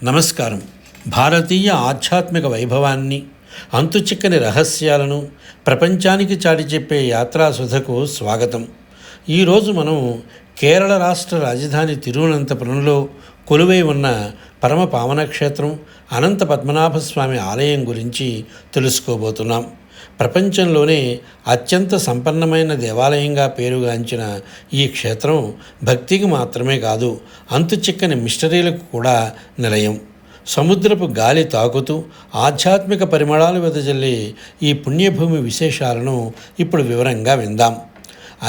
నమస్కారం. భారతీయ ఆధ్యాత్మిక వైభవాన్ని, అంతుచిక్కని రహస్యాలను ప్రపంచానికి చాటి చెప్పే యాత్రాసుధకు స్వాగతం. ఈరోజు మనం కేరళ రాష్ట్ర రాజధాని తిరువనంతపురంలో కొలువై ఉన్న పరమ పావన క్షేత్రం అనంత పద్మనాభస్వామి ఆలయం గురించి తెలుసుకోబోతున్నాం. ప్రపంచంలోనే అత్యంత సంపన్నమైన దేవాలయంగా పేరుగాంచిన ఈ క్షేత్రం భక్తికి మాత్రమే కాదు, అంతుచిక్కని మిస్టరీలకు కూడా నిలయం. సముద్రపు గాలి తాకుతూ ఆధ్యాత్మిక పరిమళాలు వెదజల్లే ఈ పుణ్యభూమి విశేషాలను ఇప్పుడు వివరంగా విందాం.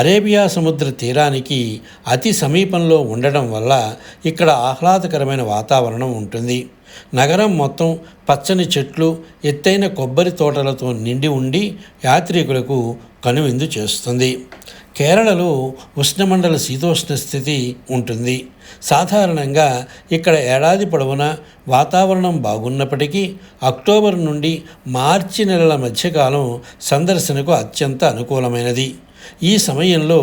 అరేబియా సముద్ర తీరానికి అతి సమీపంలో ఉండడం వల్ల ఇక్కడ ఆహ్లాదకరమైన వాతావరణం ఉంటుంది. నగరం మొత్తం పచ్చని చెట్లు, ఎత్తైన కొబ్బరి తోటలతో నిండి ఉండి యాత్రికులకు కనువిందు చేస్తుంది. కేరళలో ఉష్ణమండల శీతోష్ణ స్థితి ఉంటుంది. సాధారణంగా ఇక్కడ ఏడాది పొడవునా వాతావరణం బాగున్నప్పటికీ అక్టోబర్ నుండి మార్చి నెలల మధ్యకాలం సందర్శనకు అత్యంత అనుకూలమైనది. ఈ సమయంలో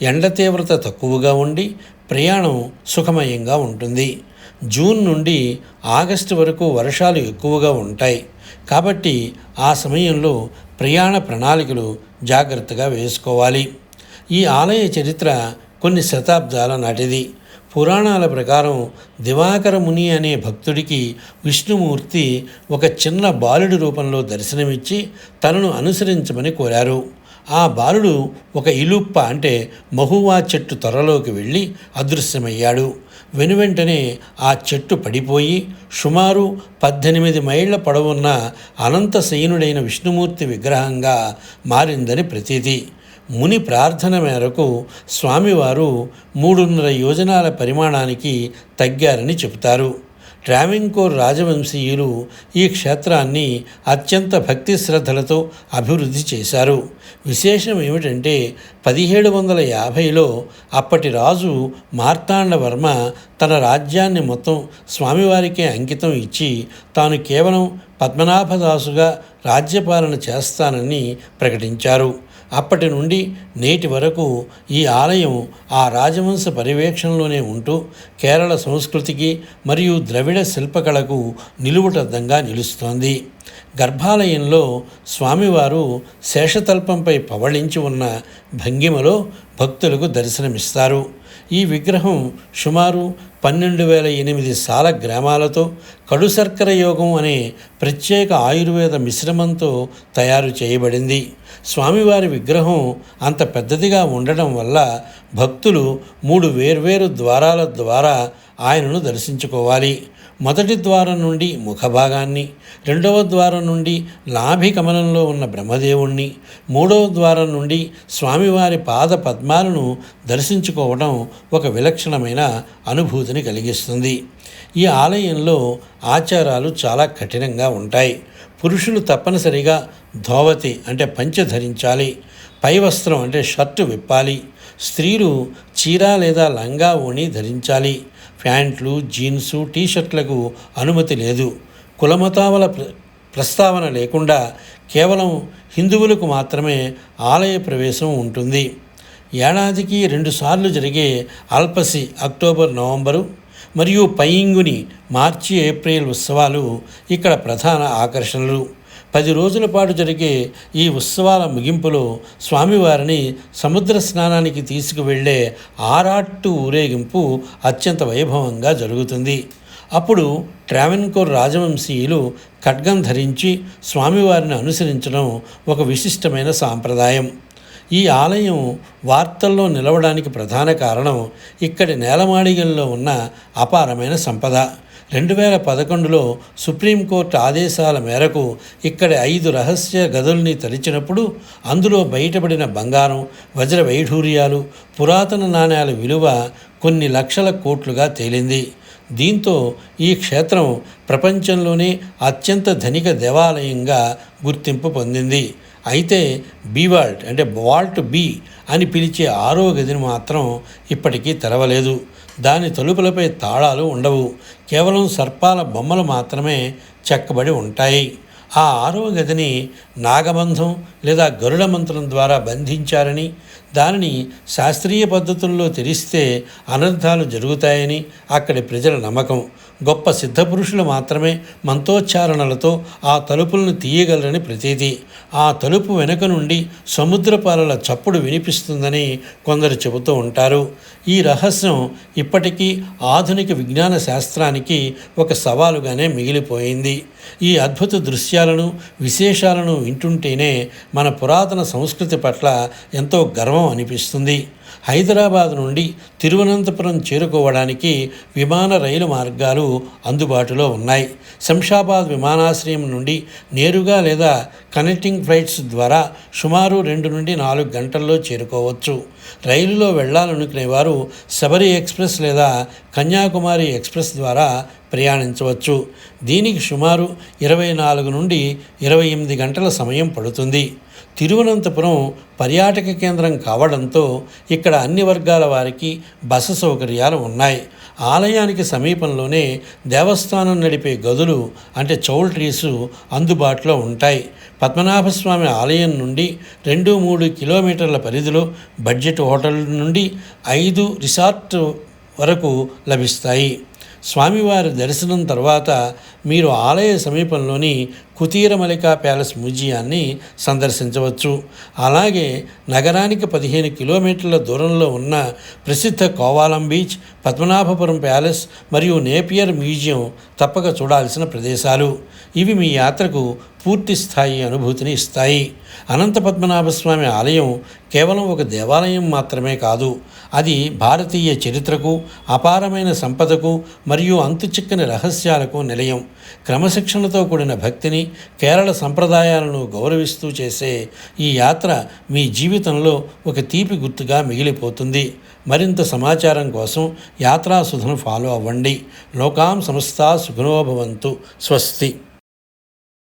ఎండ తీవ్రత తక్కువగా ఉండి ప్రయాణం సుఖమయంగా ఉంటుంది. జూన్ నుండి ఆగస్టు వరకు వర్షాలు ఎక్కువగా ఉంటాయి. కాబట్టి ఆ సమయంలో ప్రయాణ ప్రణాళికలు జాగ్రత్తగా వేసుకోవాలి. ఈ ఆలయ చరిత్ర కొన్ని శతాబ్దాల నాటిది. పురాణాల ప్రకారం దివాకర ముని అనే భక్తుడికి విష్ణుమూర్తి ఒక చిన్న బాలుడి రూపంలో దర్శనమిచ్చి తనను అనుసరించమని కోరారు. ఆ బాలుడు ఒక ఇలుప్ప అంటే మహువా చెట్టు త్వరలోకి వెళ్ళి అదృశ్యమయ్యాడు. వెనువెంటనే ఆ చెట్టు పడిపోయి సుమారు 18 మైళ్ళ పొడవున్న అనంతశయనుడైన విష్ణుమూర్తి విగ్రహంగా మారిందని ప్రతీతి. ముని ప్రార్థన మేరకు స్వామివారు 3.5 యోజనాల పరిమాణానికి తగ్గారని చెబుతారు. ట్రావెన్కోర్ రాజవంశీయులు ఈ క్షేత్రాన్ని అత్యంత భక్తి శ్రద్ధలతో అభివృద్ధి చేశారు. విశేషం ఏమిటంటే 1750లో అప్పటి రాజు మార్తాండవర్మ తన రాజ్యాన్ని మొత్తం స్వామివారికే అంకితం ఇచ్చి తాను కేవలం పద్మనాభదాసుగా రాజ్యపాలన చేస్తానని ప్రకటించారు. అప్పటి నుండి నేటి వరకు ఈ ఆలయం ఆ రాజవంశ పర్యవేక్షణలోనే ఉంటూ కేరళ సంస్కృతికి మరియు ద్రవిడ శిల్పకళకు నిలువుటద్దంగా నిలుస్తోంది. గర్భాలయంలో స్వామివారు శేషతల్పంపై పవళించి ఉన్న భంగిమలో భక్తులకు దర్శనమిస్తారు. ఈ విగ్రహం సుమారు 12,008 సాల గ్రామాలతో కడుశర్కర యోగం అనే ప్రత్యేక ఆయుర్వేద మిశ్రమంతో తయారు చేయబడింది. స్వామివారి విగ్రహం అంత పెద్దదిగా ఉండడం వల్ల భక్తులు 3 వేర్వేరు ద్వారాల ద్వారా ఆయనను దర్శించుకోవాలి. మొదటి ద్వారం నుండి ముఖభాగాన్ని, రెండవ ద్వారం నుండి నాభి కమలంలో ఉన్న బ్రహ్మదేవుణ్ణి, మూడవ ద్వారం నుండి స్వామివారి పాద పద్మాలను దర్శించుకోవడం ఒక విలక్షణమైన అనుభూతిని కలిగిస్తుంది. ఈ ఆలయంలో ఆచారాలు చాలా కఠినంగా ఉంటాయి. పురుషులు తప్పనిసరిగా ధోవతి అంటే పంచె ధరించాలి. పై వస్త్రం అంటే షర్టు విప్పాలి. స్త్రీలు చీర లేదా లంగా ఓణి ధరించాలి. ప్యాంట్లు, జీన్సు, టీషర్ట్లకు అనుమతి లేదు. కులమతావల ప్రస్తావన లేకుండా కేవలం హిందువులకు మాత్రమే ఆలయ ప్రవేశం ఉంటుంది. ఏడాదికి 2 సార్లు జరిగే అల్పసి అక్టోబర్, నవంబరు మరియు పైంగుని మార్చి, ఏప్రిల్ ఉత్సవాలు ఇక్కడ ప్రధాన ఆకర్షణలు. 10 రోజుల పాటు జరిగే ఈ ఉత్సవాల ముగింపులో స్వామివారిని సముద్ర స్నానానికి తీసుకువెళ్లే ఆరాట్టు ఊరేగింపు అత్యంత వైభవంగా జరుగుతుంది. అప్పుడు ట్రావెన్కోర్ రాజవంశీయులు ఖడ్గం ధరించి స్వామివారిని అనుసరించడం ఒక విశిష్టమైన సాంప్రదాయం. ఈ ఆలయం వార్తల్లో నిలవడానికి ప్రధాన కారణం ఇక్కడి నేలమాళిగల్లో ఉన్న అపారమైన సంపద. 2011లో సుప్రీంకోర్టు ఆదేశాల మేరకు ఇక్కడి 5 రహస్య గదుల్ని తలిచినప్పుడు అందులో బయటపడిన బంగారం, వజ్ర వైఢూర్యాలు, పురాతన నాణ్యాల విలువ కొన్ని లక్షల కోట్లుగా తేలింది. దీంతో ఈ క్షేత్రం ప్రపంచంలోనే అత్యంత ధనిక దేవాలయంగా గుర్తింపు పొందింది. అయితే బీవాల్ట్ అంటే వాల్ట్ బి అని పిలిచే 6వ గదిని మాత్రం ఇప్పటికీ తెరవలేదు. దాని తలుపులపై తాళాలు ఉండవు. కేవలం సర్పాల బొమ్మలు మాత్రమే చెక్కబడి ఉంటాయి. ఆ 6వ గదిని నాగబంధం లేదా గరుడ మంత్రం ద్వారా బంధించారని, దానిని శాస్త్రీయ పద్ధతుల్లో తెరిస్తే అనర్థాలు జరుగుతాయని అక్కడి ప్రజల నమ్మకం. గొప్ప సిద్ధపురుషులు మాత్రమే మంత్రోచ్చారణలతో ఆ తలుపులను తీయగలరని ప్రతీతి. ఆ తలుపు వెనుక నుండి సముద్రపాలల చప్పుడు వినిపిస్తుందని కొందరు చెబుతూ ఉంటారు. ఈ రహస్యం ఇప్పటికీ ఆధునిక విజ్ఞాన శాస్త్రానికి ఒక సవాలుగానే మిగిలిపోయింది. ఈ అద్భుత దృశ్యాలను, విశేషాలను వింటుంటేనే మన పురాతన సంస్కృతి పట్ల ఎంతో గర్వం అనిపిస్తుంది. హైదరాబాద్ నుండి తిరువనంతపురం చేరుకోవడానికి విమాన రైలు మార్గాలు అందుబాటులో ఉన్నాయి. శంషాబాద్ విమానాశ్రయం నుండి నేరుగా లేదా కనెక్టింగ్ ఫ్లైట్స్ ద్వారా సుమారు 2 నుండి 4 గంటల్లో చేరుకోవచ్చు. రైలులో వెళ్లాలనుకునేవారు శబరి ఎక్స్ప్రెస్ లేదా కన్యాకుమారి ఎక్స్ప్రెస్ ద్వారా ప్రయాణించవచ్చు. దీనికి సుమారు 24 నుండి 28 గంటల సమయం పడుతుంది. తిరువనంతపురం పర్యాటక కేంద్రం కావడంతో ఇక్కడ అన్ని వర్గాల వారికి బస సౌకర్యాలు ఉన్నాయి. ఆలయానికి సమీపంలోనే దేవస్థానం నడిపే గదులు అంటే చౌల్ట్రీసు అందుబాటులో ఉంటాయి. పద్మనాభస్వామి ఆలయం నుండి 2-3 కిలోమీటర్ల పరిధిలో బడ్జెట్ హోటల్ నుండి 5 రిసార్ట్ వరకు లభిస్తాయి. స్వామివారి దర్శనం తర్వాత మీరు ఆలయ సమీపంలోని కుతీరమలికా ప్యాలెస్ మ్యూజియాన్ని సందర్శించవచ్చు. అలాగే నగరానికి 15 కిలోమీటర్ల దూరంలో ఉన్న ప్రసిద్ధ కోవాలం బీచ్, పద్మనాభపురం ప్యాలెస్ మరియు నేపియర్ మ్యూజియం తప్పక చూడాల్సిన ప్రదేశాలు. ఇవి మీ యాత్రకు పూర్తి స్థాయి అనుభూతిని ఇస్తాయి. అనంత పద్మనాభస్వామి ఆలయం కేవలం ఒక దేవాలయం మాత్రమే కాదు, అది భారతీయ చరిత్రకు, అపారమైన సంపదకు మరియు అంతుచిక్కని రహస్యాలకు నిలయం. క్రమశిక్షణతో కూడిన భక్తిని, కేరళ సంప్రదాయాలను గౌరవిస్తూ చేసే ఈ యాత్ర మీ జీవితంలో ఒక తీపి గుర్తుగా మిగిలిపోతుంది. మరింత సమాచారం కోసం యాత్రా సుధను ఫాలో అవ్వండి. లోకాం సమస్తా సుఖినో భవంతు. స్వస్తి.